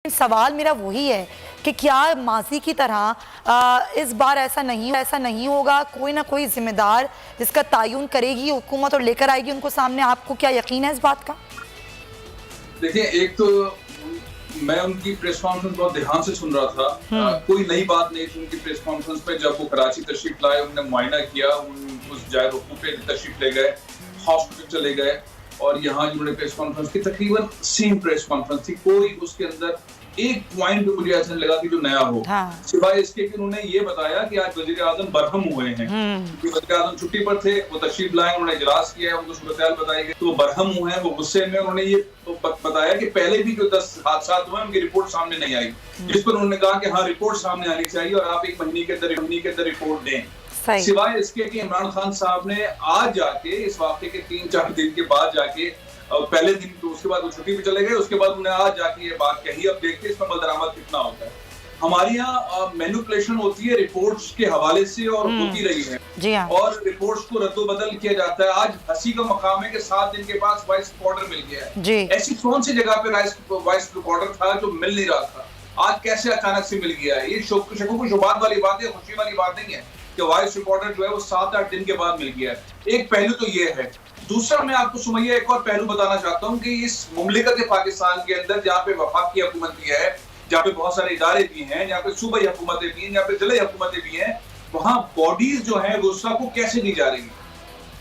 सवाल मेरा वही है कि क्या माजी की तरह इस बार ऐसा नहीं होगा। कोई ना कोई जिम्मेदार जिसका तयन करेगी हुकूमत और लेकर आएगी उनको सामने। आपको क्या यकीन है इस बात का? देखिए, एक तो मैं उनकी प्रेस कॉन्फ्रेंस बहुत ध्यान से सुन रहा था। कोई नई बात नहीं थी उनकी प्रेस कॉन्फ्रेंस पे। जब वो कराची तशरीफ लाए, उन्होंने मुआयना किया, उस जाए रुकू पे तशरीफ ले गए, हॉस्पिटल चले गए और यहाँ उन्होंने प्रेस कॉन्फ्रेंस की तकरीबन सेम प्रेस कॉन्फ्रेंस थी। कोई उसके अंदर एक पॉइंट भी मुझे ऐसा लगा कि जो नया हो, सिवाय इसके कि उन्होंने ये बताया कि आज वजीर आजम बरहम हुए हैं। वजीर आजम छुट्टी पर थे, वो तशरीफ लाए, उन्होंने इजलास किया, उनको सूरत-ए-हाल बताई गई, तो वो बरहम हुए हैं, वो गुस्से में। उन्होंने ये बताया कि पहले भी जो 10 हादसा हुए उनकी रिपोर्ट सामने नहीं आई, जिस पर उन्होंने कहा कि हाँ, रिपोर्ट सामने आनी चाहिए और आप 1 महीने के अंदर रिपोर्ट दें। सिवाय इसके कि इमरान खान साहब ने आज जाके इस वाक़े के 3-4 दिन के बाद जाके पहले दिन तो उसके बाद वो छुट्टी पे चले गए, उसके बाद उन्हें आज जाके ये बात कही। अब देखते हैं इसमें अमल दरामद कितना होता है। हमारे यहाँ मैनिपुलेशन होती है रिपोर्ट्स के हवाले से और होती रही है जी हाँ। और रिपोर्ट्स को रद्दोबदल किया जाता है। आज हंसी का मकाम है कि 7 दिन के बाद वाइस रिकॉर्डर मिल गया है जी। ऐसी कौन सी जगह पे वाइस रिकॉर्डर था जो मिल नहीं रहा था, आज कैसे अचानक से मिल गया है? ये शको शुबात वाली बात है, खुशी वाली बात नहीं है कि वाइस रिकॉर्डर जो है वो 7-8 दिन के बाद मिल गया है। एक पहलू तो ये है। दूसरा, मैं आपको सुमैया एक और पहलू बताना चाहता हूँ कि इस मुमलिकत पाकिस्तान के अंदर जहाँ पे वफाकी हुकूमत भी है, जहाँ पे बहुत सारे इदारे भी हैं, जहाँ पे सूबाई हुकूमतें भी हैं, जहाँ पे जिले हुकूमतें भी हैं, वहाँ बॉडीज जो है गुस्सा को कैसे दी जा रही है।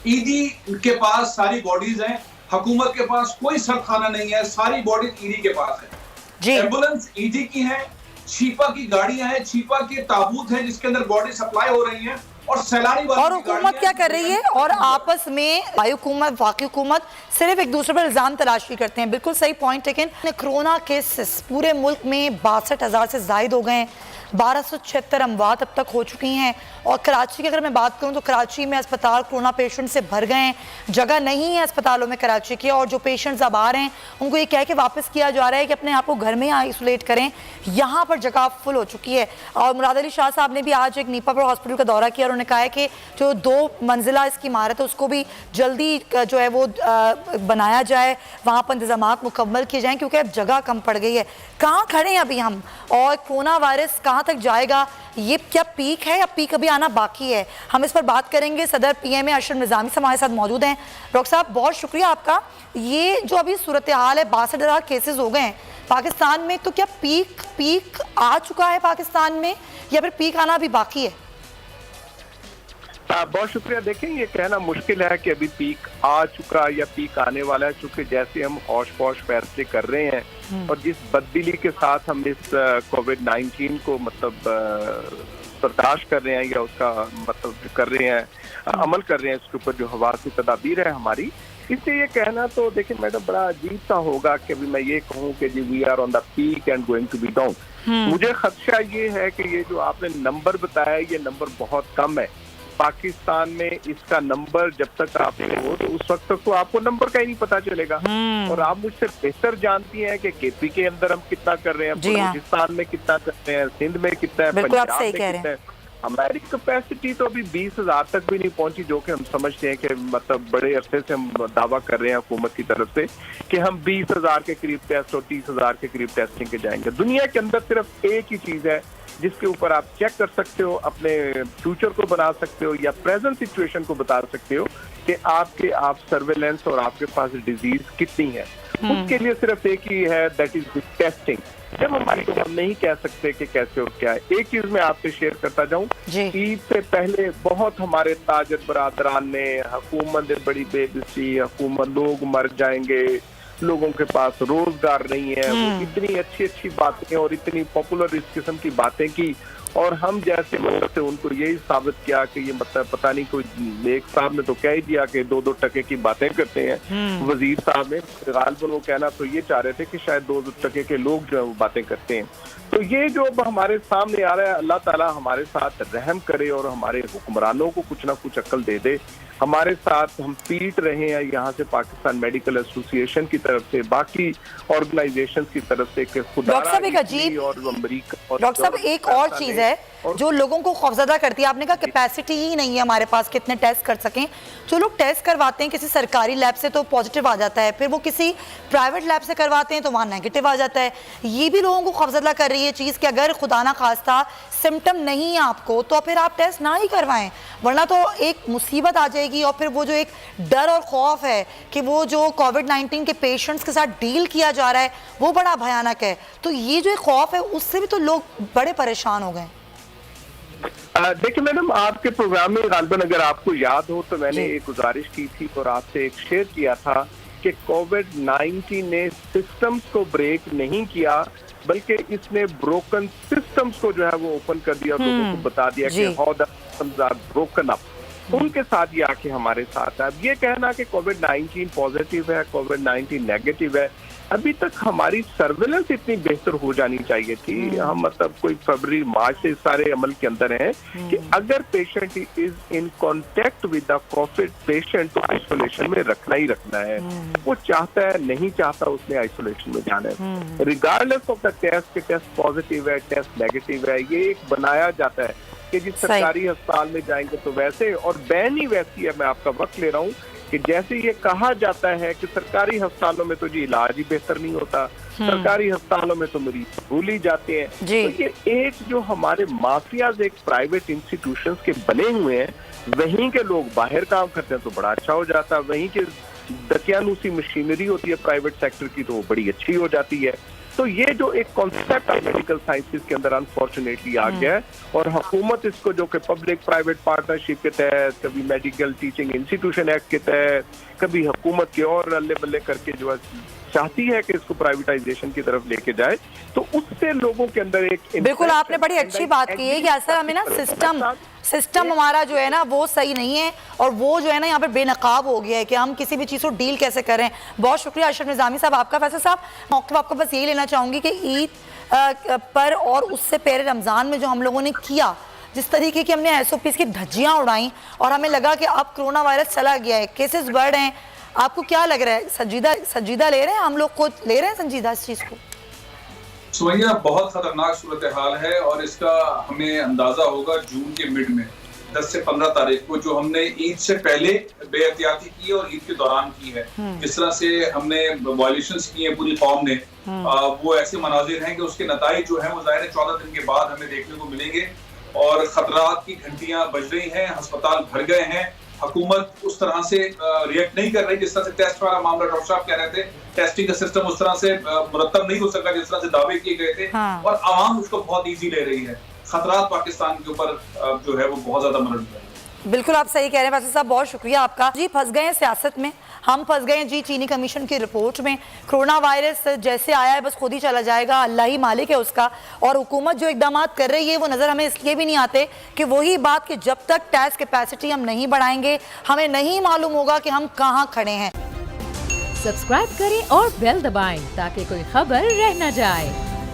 ईडी के पास सारी बॉडीज हैं, हुकूमत के पास कोई सरखाना नहीं है, सारी बॉडीज ईडी के पास है। एम्बुलेंस ईडी की है, छिपा की गाड़ियां हैं, छिपा के ताबूत हैं जिसके अंदर बॉडी सप्लाई हो रही है और सैलानी और हुकूमत क्या कर रही है और आपस में हुकूमत वाकई हुकूमत सिर्फ एक दूसरे पर इल्जाम तलाशी करते हैं। बिल्कुल सही पॉइंट टेकन। कोरोना केसेस पूरे मुल्क में 62,000 से जायद हो गए हैं, 1276 अमवात अब तक हो चुकी हैं। और कराची की अगर मैं बात करूं तो कराची में अस्पताल कोरोना पेशेंट से भर गए हैं, जगह नहीं है अस्पतालों में कराची की। और जो पेशेंट्स अब आ रहे हैं उनको ये कह के वापस किया जा रहा है कि अपने आप को घर में आइसोलेट करें, यहाँ पर जगह फुल हो चुकी है। और मुराद अली शाह साहब ने भी आज एक नीपापुर हॉस्पिटल का दौरा किया और उन्होंने कहा है कि जो 2 मंजिला इसकी इमारत है उसको भी जल्दी जो है वो बनाया जाए, वहाँ पर इंतजाम मुकम्मल किए जाएँ क्योंकि अब जगह कम पड़ गई है। कहाँ खड़े हैं अभी हम और कोरोना वायरस कहाँ तक जाएगा? ये क्या पीक है या पीक अभी आना बाकी है? हम इस पर बात करेंगे। सदर पीएमए अशरफ निज़ामी हमारे साथ मौजूद हैं। डॉक्टर साहब, बहुत शुक्रिया आपका। ये जो अभी सूरत हाल है, 62,000 केसेस हो गए हैं पाकिस्तान में, तो क्या पीक आ चुका है पाकिस्तान में या फिर पीक आना अभी बाकी है? बहुत शुक्रिया। देखें, ये कहना मुश्किल है कि अभी पीक आ चुका या पीक आने वाला है, क्योंकि जैसे हम हौश-पौश फैसले कर रहे हैं और जिस बददिली के साथ हम इस कोविड-19 को बर्दाश्त कर रहे हैं या उसका कर रहे हैं, अमल कर रहे हैं, इसके ऊपर जो हवासी तदाबीर है हमारी, इससे ये कहना तो देखिए मैडम बड़ा अजीब सा होगा कि अभी मैं ये कहूँ कि जी we are on the peak and going to be down. मुझे खदशा ये है कि ये जो आपने नंबर बताया, ये नंबर बहुत कम है। पाकिस्तान में इसका नंबर जब तक आप हो तो उस वक्त तक तो आपको नंबर का ही नहीं पता चलेगा। और आप मुझसे बेहतर जानती हैं कि केपी के अंदर हम कितना कर रहे हैं, बलूचिस्तान में कितना कर रहे हैं, सिंध में कितना है, पंजाब में कितना है। हमारी कैपेसिटी तो अभी 20,000 तक भी नहीं पहुंची, जो कि हम समझते हैं कि बड़े अरसे से हम दावा कर रहे हैं हुकूमत की तरफ से कि हम 20,000 के करीब टेस्ट और 30,000 के करीब टेस्टिंग के जाएंगे। दुनिया के अंदर सिर्फ एक ही चीज है जिसके ऊपर आप चेक कर सकते हो, अपने फ्यूचर को बना सकते हो या प्रेजेंट सिचुएशन को बता सकते हो कि आप सर्वेलेंस और आपके पास डिजीज कितनी है। उसके लिए सिर्फ एक ही है, दैट इज टेस्टिंग। जब हमारी को हम नहीं कह सकते कि कैसे और क्या है। एक चीज मैं आपसे शेयर करता जाऊं, ईद से पहले बहुत हमारे ताजर बरादरान ने हुकूमत बड़ी बेबसी, हुकूमत लोग मर जाएंगे, लोगों के पास रोजगार नहीं है, वो इतनी अच्छी बातें और इतनी पॉपुलर इस किस्म की बातें की और हम जैसे लोग थे उनको यही साबित किया कि ये पता नहीं, कोई एक साहब ने तो कह ही दिया कि 2-2 टके की बातें करते हैं। वजीर साहब ने गालिबन वो कहना तो ये चाह रहे थे कि शायद 2-2 टके के लोग जो है वो बातें करते हैं। तो ये जो हमारे सामने आ रहा है, अल्लाह ताला हमारे साथ रहम करे और हमारे हुक्मरानों को कुछ ना कुछ अक्ल दे दे। हमारे साथ हम पीट रहे हैं यहाँ से पाकिस्तान मेडिकल एसोसिएशन की तरफ से, बाकी ऑर्गेनाइजेशंस की तरफ से, डॉक्टर साहब एक अजीब, और अमेरिका और डॉक्टर साहब एक और चीज है जो लोगों को खौफजदा करती है। आपने कहा कैपेसिटी ही नहीं है हमारे पास कितने टेस्ट कर सकें। जो लोग टेस्ट करवाते हैं किसी सरकारी लैब से तो पॉजिटिव आ जाता है, फिर वो किसी प्राइवेट लैब से करवाते हैं तो वहाँ नेगेटिव आ जाता है। ये भी लोगों को खौफजदा कर रही है चीज़ कि अगर खुदा ना खास्ता सिम्टम नहीं है आपको तो फिर आप टेस्ट ना ही करवाएं, वरना तो एक मुसीबत आ जाएगी। और फिर वो जो एक डर और खौफ है कि वो जो कोविड-19 के पेशेंट्स के साथ डील किया जा रहा है वो बड़ा भयानक है। तो ये जो एक खौफ है उससे भी तो लोग बड़े परेशान हो गए। देखिए मैडम, आपके प्रोग्राम में गालिबन अगर आपको याद हो तो मैंने एक गुजारिश की थी और आपसे एक शेयर किया था कि कोविड-19 ने सिस्टम्स को ब्रेक नहीं किया बल्कि इसने ब्रोकन सिस्टम्स को जो है वो ओपन कर दिया, लोगों को बता दिया कि how the systems are broken up. उनके साथ ये आके हमारे साथ है। अब ये कहना कि कोविड-19 पॉजिटिव है, कोविड-19 नेगेटिव है, अभी तक हमारी सर्वेलेंस इतनी बेहतर हो जानी चाहिए थी। हम मतलब कोई फरवरी मार्च से सारे अमल के अंदर हैं कि अगर patient is in contact with the Covid patient तो आइसोलेशन में रखना ही रखना है। वो चाहता है नहीं चाहता उसने आइसोलेशन में जाना है, रिगार्डलेस ऑफ द टेस्ट के टेस्ट पॉजिटिव है, टेस्ट नेगेटिव है। ये एक बनाया जाता है कि जिस सरकारी अस्पताल में जाएंगे तो वैसे, और बैन ही वैसी है। मैं आपका वक्त ले रहा हूँ कि जैसे ये कहा जाता है कि सरकारी अस्पतालों में तो जी इलाज ही बेहतर नहीं होता, सरकारी अस्पतालों में तो मरीज भूल ही जाते हैं। तो ये एक जो हमारे माफियाज एक प्राइवेट इंस्टीट्यूशंस के बने हुए हैं, वहीं के लोग बाहर काम करते हैं तो बड़ा अच्छा हो जाता है, वहीं के दकियानूसी मशीनरी होती है प्राइवेट सेक्टर की तो वो बड़ी अच्छी हो जाती है। तो ये जो एक कॉन्सेप्ट है मेडिकल साइंसेज के अंदर अनफॉर्चुनेटली आ गया है और हुकूमत इसको जो कि पब्लिक प्राइवेट पार्टनरशिप के तहत, कभी मेडिकल टीचिंग इंस्टीट्यूशन एक्ट के तहत, कभी हुकूमत के और अल्ले बल्ले करके जो है चाहती है कि इसको प्राइवेटाइजेशन की तरफ लेके जाए, तो उससे लोगों के अंदर एक बिल्कुल आपने बड़ी अच्छी बात की है कि असल हमें ना सिस्टम हमारा जो है ना वो सही नहीं है और वो जो है ना यहाँ पे बेनकाब हो गया है कि हम किसी भी चीज़ को डील कैसे करें। बहुत शुक्रिया अशरफ निज़ामी साहब आपका। फैसल साहब, मौके पर आपको बस यही लेना चाहूँगी कि ईद पर और उससे पहले रमज़ान में जो हम लोगों ने किया, जिस तरीके की हमने SOPs की धज्जियाँ उड़ाई और हमें लगा कि अब कोरोना वायरस चला गया है, केसेस बढ़ रहे हैं, आपको क्या लग रहा है? संजीदा ले रहे हैं हम लोग को, ले रहे हैं संजीदा इस चीज़ को? सुमैया, बहुत खतरनाक सूरत हाल है और इसका हमें अंदाजा होगा जून के मिड में 10 से 15 तारीख को, जो हमने ईद से पहले बेहतियाती की और ईद के दौरान की है। जिस तरह से हमने वायलेशंस की हैं पूरी कौम ने, वो ऐसे मनाजिर हैं कि उसके नताइज जो है वो ज़ाहिर है 14 दिन के बाद हमें देखने को मिलेंगे और खतरात की घंटियां बज रही हैं, अस्पताल भर गए हैं। हुकूमत उस तरह से रिएक्ट नहीं कर रही जिस तरह से टेस्ट वाला मामला डॉक्टर साहब कह रहे थे, टेस्टिंग का सिस्टम उस तरह से मुरत्तब नहीं हो सका जिस तरह से दावे किए गए थे। और आवाम उसको बहुत इजी ले रही है। खतरात पाकिस्तान के ऊपर जो है वो बहुत ज्यादा मर रही है। बिल्कुल आप सही कह रहे हैं वैसे साहब, बहुत शुक्रिया आपका। जी फंस गए हैं सियासत में, हम फंस गए हैं जी चीनी कमीशन की रिपोर्ट में। कोरोना वायरस जैसे आया है बस खुद ही चला जाएगा, अल्लाह ही मालिक है उसका। और हुकूमत जो इकदाम कर रही है वो नज़र हमें इसलिए भी नहीं आते कि वही बात कि जब तक टेस्ट कैपेसिटी हम नहीं बढ़ाएंगे हमें नहीं मालूम होगा कि हम कहाँ खड़े हैं। सब्सक्राइब करें और बेल दबाएं ताकि कोई खबर रह न जाए।